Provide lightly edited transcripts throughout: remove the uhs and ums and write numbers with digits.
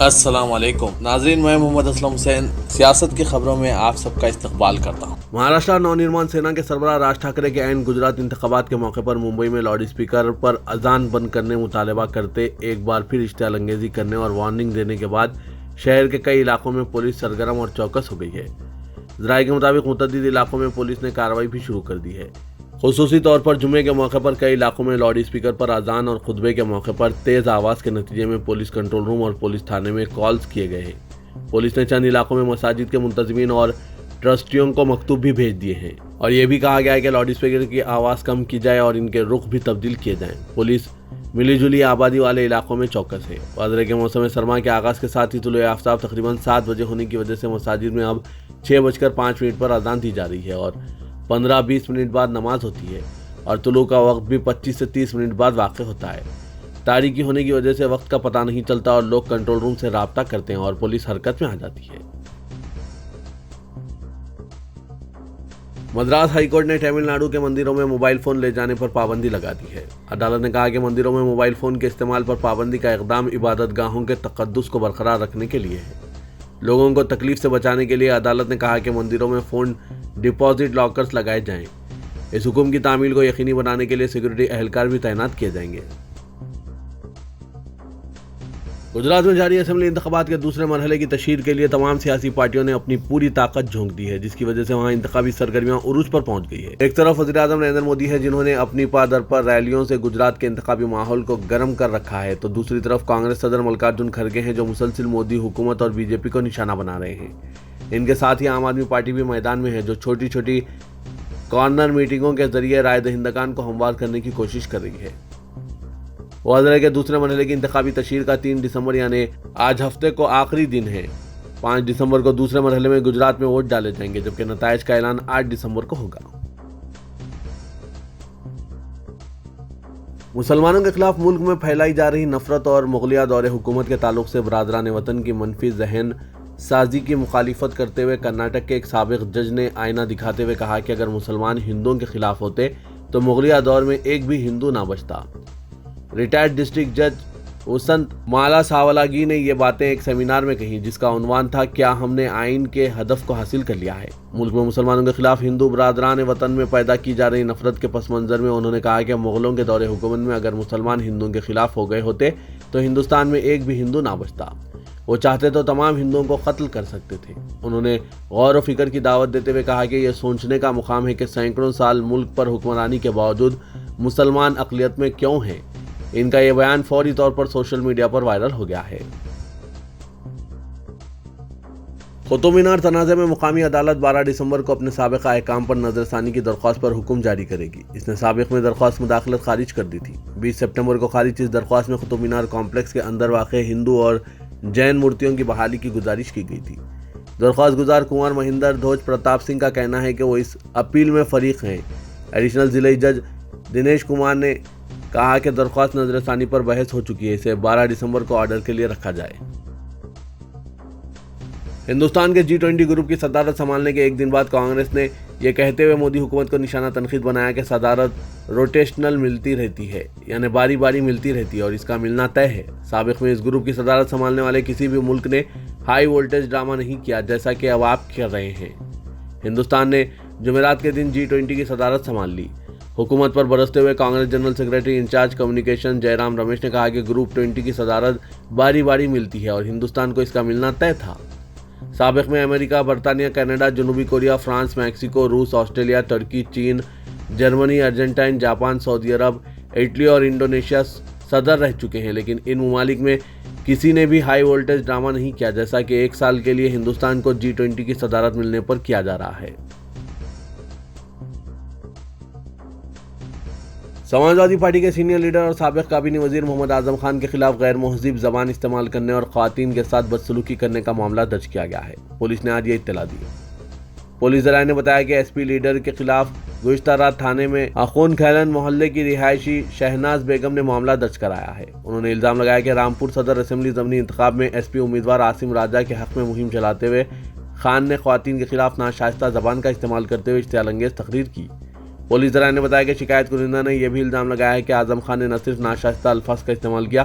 السلام علیکم ناظرین، میں محمد اسلم حسین سیاست کی خبروں میں آپ سب کا استقبال کرتا ہوں۔ مہاراشٹر نونرمان سینا کے سربراہ راج ٹھاکرے کے عین گجرات انتخابات کے موقع پر ممبئی میں لاؤڈ اسپیکر پر اذان بند کرنے مطالبہ کرتے ایک بار پھر اشتعال انگیزی کرنے اور وارننگ دینے کے بعد شہر کے کئی علاقوں میں پولیس سرگرم اور چوکس ہو گئی ہے۔ ذرائع کے مطابق متعدد علاقوں میں پولیس نے کارروائی بھی شروع کر دی ہے۔ خصوصی طور پر جمعے کے موقع پر کئی علاقوں میں لاؤڈ اسپیکر پر اذان اور خطبے کے موقع پر تیز آواز کے نتیجے میں پولیس کنٹرول روم اور پولیس تھانے میں کالز کیے گئے ہیں۔ پولیس نے چند علاقوں میں مساجد کے منتظمین اور ٹرسٹیوں کو مکتوب بھی بھیج دیے ہیں اور یہ بھی کہا گیا ہے کہ لاؤڈ اسپیکر کی آواز کم کی جائے اور ان کے رخ بھی تبدیل کیے جائیں۔ پولیس ملی جلی آبادی والے علاقوں میں چوکس ہے۔ واضح ہے کہ موسم سرما کے آغاز کے ساتھ ہی طلوع آفتاب تقریباً 7 بجے ہونے کی وجہ سے مساجد میں اب 6:05 پر اذان دی جا رہی ہے اور 15-20 منٹ بعد نماز ہوتی ہے اور طلوع کا وقت بھی 25 سے 30 منٹ بعد واقع ہوتا ہے۔ تاریکی ہونے کی وجہ سے وقت کا پتہ نہیں چلتا اور لوگ کنٹرول روم سے رابطہ کرتے ہیں اور پولیس حرکت میں آ جاتی ہے۔ مدراس ہائی کورٹ نے تمل ناڈو کے مندروں میں موبائل فون لے جانے پر پابندی لگا دی ہے۔ عدالت نے کہا کہ مندروں میں موبائل فون کے استعمال پر پابندی کا اقدام عبادت گاہوں کے تقدس کو برقرار رکھنے کے لیے ہے۔ لوگوں کو تکلیف سے بچانے کے لیے عدالت نے کہا کہ مندروں میں فون ڈپازٹ لاکرز لگائے جائیں۔ اس حکم کی تعمیل کو یقینی بنانے کے لیے سیکورٹی اہلکار بھی تعینات کیے جائیں گے۔ گجرات میں جاری اسمبلی انتخابات کے دوسرے مرحلے کی تشہیر کے لیے تمام سیاسی پارٹیوں نے اپنی پوری طاقت جھونک دی ہے، جس کی وجہ سے وہاں انتخابی سرگرمیاں عروج پر پہنچ گئی ہے۔ ایک طرف وزیر اعظم نریندر مودی ہے جنہوں نے اپنی پادر پر ریلیوں سے گجرات کے انتخابی ماحول کو گرم کر رکھا ہے، تو دوسری طرف کانگریس صدر ملکارجن کھڑگے ہیں جو مسلسل مودی حکومت اور بی جے پی کو نشانہ بنا رہے ہیں۔ ان کے ساتھ ہی عام آدمی پارٹی بھی میدان میں ہے جو چھوٹی چھوٹی کارنر میٹنگوں کے ذریعے رائے دہندگان کو ہموار کرنے کی کوشش کر رہی ہے۔ واضح ہے کہ دوسرے مرحلے کی انتخابی تشہیر کا 3 دسمبر یعنی آج ہفتے کو آخری دن ہے۔ 5 دسمبر کو دوسرے مرحلے میں گجرات میں ووٹ ڈالے جائیں گے، جبکہ نتائج کا اعلان 8 دسمبر کو ہوگا۔ مسلمانوں کے خلاف ملک میں پھیلائی جا رہی نفرت اور مغلیہ دور حکومت کے تعلق سے برادران وطن کی منفی ذہن سازی کی مخالفت کرتے ہوئے کرناٹک کے ایک سابق جج نے آئینہ دکھاتے ہوئے کہا کہ اگر مسلمان ہندوؤں کے خلاف ہوتے تو مغلیہ دور میں ایک بھی ہندو نہ بچتا۔ ریٹائرڈ ڈسٹرکٹ جج وسنت مالا ساولاگی نے یہ باتیں ایک سیمینار میں کہیں جس کا عنوان تھا کیا ہم نے آئین کے ہدف کو حاصل کر لیا ہے۔ ملک میں مسلمانوں کے خلاف ہندو برادران وطن میں پیدا کی جا رہی نفرت کے پس منظر میں انہوں نے کہا کہ مغلوں کے دور حکومت میں اگر مسلمان ہندوؤں کے خلاف ہو گئے ہوتے تو ہندوستان میں ایک بھی ہندو نہ بچتا۔ وہ چاہتے تو تمام ہندوؤں کو قتل کر سکتے تھے۔ انہوں نے غور و فکر کی دعوت دیتے ہوئے کہا کہ یہ سوچنے کا مقام ہے کہ سینکڑوں سال ملک پر حکمرانی کے باوجود مسلمان اقلیت میں کیوں ہیں۔ ان کا یہ بیان فوری طور پر سوشل میڈیا پر وائرل ہو گیا ہے۔ قطب مینار تنازع میں مقامی عدالت 12 دسمبر کو اپنے سابقہ احکام پر نظر ثانی کی درخواست پر حکم جاری کرے گی۔ اس نے سابق میں درخواست مداخلت خارج کر دی تھی۔ 20 ستمبر کو خارج اس درخواست میں قطب مینار کمپلیکس کے اندر واقع ہندو اور جین مورتیوں کی بحالی کی گزارش کی گئی تھی۔ درخواست گزار کنور مہندر دھوج پرتاپ سنگھ کا کہنا ہے کہ وہ اس اپیل میں فریق ہیں۔ ایڈیشنل ضلع جج دنیش کمار نے کہا کہ درخواست نظر ثانی پر بحث ہو چکی ہے، اسے 12 دسمبر کو آرڈر کے لیے رکھا جائے۔ ہندوستان کے G20 گروپ کی صدارت سنبھالنے کے ایک دن بعد کانگریس نے یہ کہتے ہوئے مودی حکومت کو نشانہ تنقید بنایا کہ صدارت روٹیشنل ملتی رہتی ہے، یعنی باری باری ملتی رہتی ہے اور اس کا ملنا طے ہے۔ سابق میں اس گروپ کی صدارت سنبھالنے والے کسی بھی ملک نے ہائی وولٹیج ڈرامہ نہیں کیا جیسا کہ اب آپ کر رہے ہیں۔ ہندوستان نے جمعرات کے دن G20 کی صدارت سنبھال لی۔ حکومت پر برستے ہوئے Congress general secretary incharge communication Jairam Ramesh نے کہا کہ گروپ 20 کی صدارت باری باری ملتی ہے اور ہندوستان کو اس کا ملنا طے تھا۔ سابق میں امریکہ، برطانیہ، کینیڈا، جنوبی کوریا، فرانس، میکسیکو، روس، آسٹریلیا، ترکی، چین، جرمنی، ارجنٹائن، جاپان، سعودی عرب، اٹلی اور انڈونیشیا صدر رہ چکے ہیں، لیکن ان ممالک میں کسی نے بھی ہائی وولٹیج ڈرامہ نہیں کیا جیسا کہ ایک سال کے لیے ہندوستان کو G20 کی صدارت ملنے پر کیا جا رہا ہے۔ سماجوادی پارٹی کے سینئر لیڈر اور سابق کابینی وزیر محمد اعظم خان کے خلاف غیر مہذب زبان استعمال کرنے اور خواتین کے ساتھ بدسلوکی کرنے کا معاملہ درج کیا گیا ہے۔ پولیس نے آج یہ اطلاع دی۔ پولیس ذرائع نے بتایا کہ ایس پی لیڈر کے خلاف گزشتہ رات تھانے میں اخون کھیلن محلے کی رہائشی شہناز بیگم نے معاملہ درج کرایا ہے۔ انہوں نے الزام لگایا کہ رامپور صدر اسمبلی ضمنی انتخاب میں ایس پی امیدوار عاصم راجہ کے حق میں مہم چلاتے ہوئے خان نے خواتین کے خلاف ناشائستہ زبان کا استعمال کرتے ہوئے اشتعال انگیز تقریر کی۔ پولیس ذرائع نے بتایا کہ شکایت کنندہ نے یہ بھی الزام لگایا ہے کہ اعظم خان نے نہ صرف ناشائستہ الفاظ کا استعمال کیا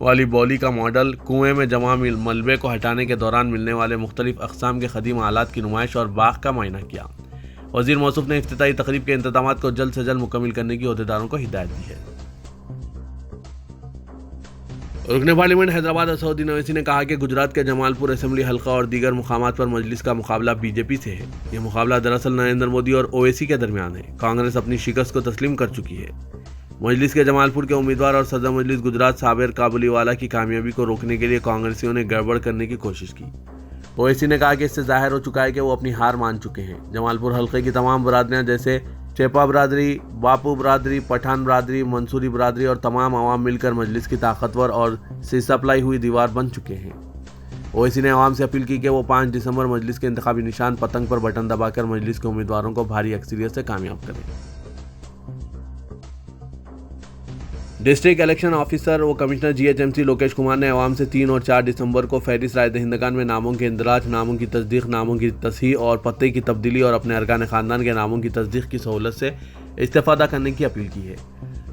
والی بولی کا ماڈل، کنویں میں جمع ملبے کو ہٹانے کے دوران ملنے والے مختلف اقسام کے قدیم آلات کی نمائش اور باغ کا معائنہ کیا۔ وزیر موصوف نے افتتاحی تقریب کے انتظامات کو جلد سے جلد مکمل کرنے کی عہدیداروں کو ہدایت دی ہے۔ رکن پارلیمنٹ حیدرآباد اسدالدین اویسی نے کہا کہ گجرات کے جمال پور اسمبلی حلقہ اور دیگر مقامات پر مجلس کا مقابلہ بی جے پی سے ہے۔ یہ مقابلہ دراصل نریندر مودی اور اویسی کے درمیان ہے۔ کانگریس اپنی شکست کو تسلیم کر چکی ہے۔ مجلس کے جمال پور کے امیدوار اور صدر مجلس گجرات صابر کابلی والا کی کامیابی کو روکنے کے لیے کانگریسیوں نے گڑبڑ کرنے کی کوشش کی۔ اویسی نے کہا کہ اس سے ظاہر ہو چکا ہے کہ وہ اپنی ہار مان چکے ہیں۔ جمال پور حلقے کی تمام برادریاں جیسے چیپا برادری، باپو برادری، پٹھان برادری، منصوری برادری اور تمام عوام مل کر مجلس کی طاقتور اور سے سپلائی ہوئی دیوار بن چکے ہیں۔ اویسی نے عوام سے اپیل کی کہ وہ 5 دسمبر مجلس کے انتخابی نشان پتنگ پر بٹن دبا کر مجلس کے امیدواروں کو بھاری اکثریت سے کامیاب کریں۔ ڈسٹرکٹ الیکشن آفیسر و کمشنر جی ایچ ایم سی لوکیش کمار نے عوام سے 3 اور 4 دسمبر کو فہرست رائے دہندگان میں ناموں کے اندراج، ناموں کی تصدیق، ناموں کی تصحیح اور پتے کی تبدیلی اور اپنے ارکان خاندان کے ناموں کی تصدیق کی سہولت سے استفادہ کرنے کی اپیل کی ہے۔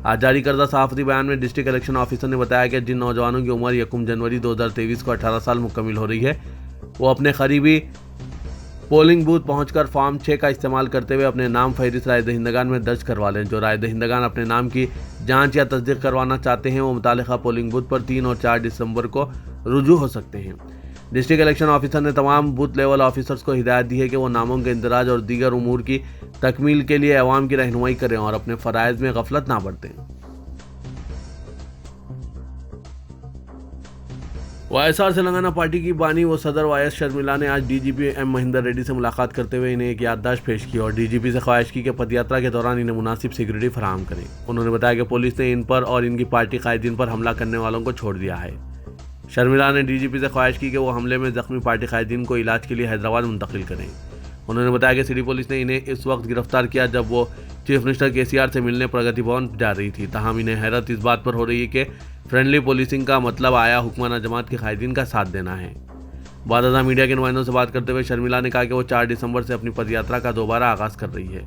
آج جاری کردہ صحافتی بیان میں ڈسٹرکٹ الیکشن آفیسر نے بتایا کہ جن نوجوانوں کی عمر 1 جنوری 2023 کو 18 سال مکمل ہو رہی ہے، وہ اپنے قریبی پولنگ بوتھ پہنچ کر فارم 6 کا استعمال کرتے ہوئے اپنے نام فہرست رائے دہندگان میں درج کروا لیں۔ جو رائے دہندگان اپنے نام کی جانچ یا تصدیق کروانا چاہتے ہیں وہ متعلقہ پولنگ بوتھ پر 3 اور 4 دسمبر کو رجوع ہو سکتے ہیں۔ ڈسٹرکٹ الیکشن آفیسر نے تمام بوتھ لیول آفیسرز کو ہدایت دی ہے کہ وہ ناموں کے اندراج اور دیگر امور کی تکمیل کے لیے عوام کی رہنمائی کریں اور اپنے فرائض میں غفلت نہ برتیں۔ Y S R Telangana party کی بانی و صدر وائی ایس شرمیلا نے آج D G P M Mahender Reddy سے ملاقات کرتے ہوئے انہیں ایک یادداشت پیش کی اور ڈی جی پی سے خواہش کی کہ پد یاترا کے دوران انہیں مناسب سیکورٹی فراہم کریں۔ انہوں نے بتایا کہ پولیس نے ان پر اور ان کی پارٹی قائدین پر حملہ کرنے والوں کو چھوڑ دیا ہے۔ شرمیلا نے ڈی جی پی سے خواہش کی کہ وہ حملے میں زخمی پارٹی قائدین کو علاج کے لیے حیدرآباد منتقل کریں۔ انہوں نے بتایا کہ سٹی پولیس نے انہیں اس وقت گرفتار کیا جب وہ چیف منسٹر کے سی آر سے ملنے پرگتی بھون جا رہی تھی، تاہم انہیں حیرت اس بات پر ہو رہی ہے کہ فرینڈلی پولیسنگ کا مطلب آیا حکمرانہ جماعت کے قائدین کا ساتھ دینا ہے۔ بعد ازاں میڈیا کے نمائندوں سے بات کرتے ہوئے شرمیلا نے کہا کہ وہ 4 دسمبر سے اپنی پد یاترا کا دوبارہ آغاز کر رہی ہے۔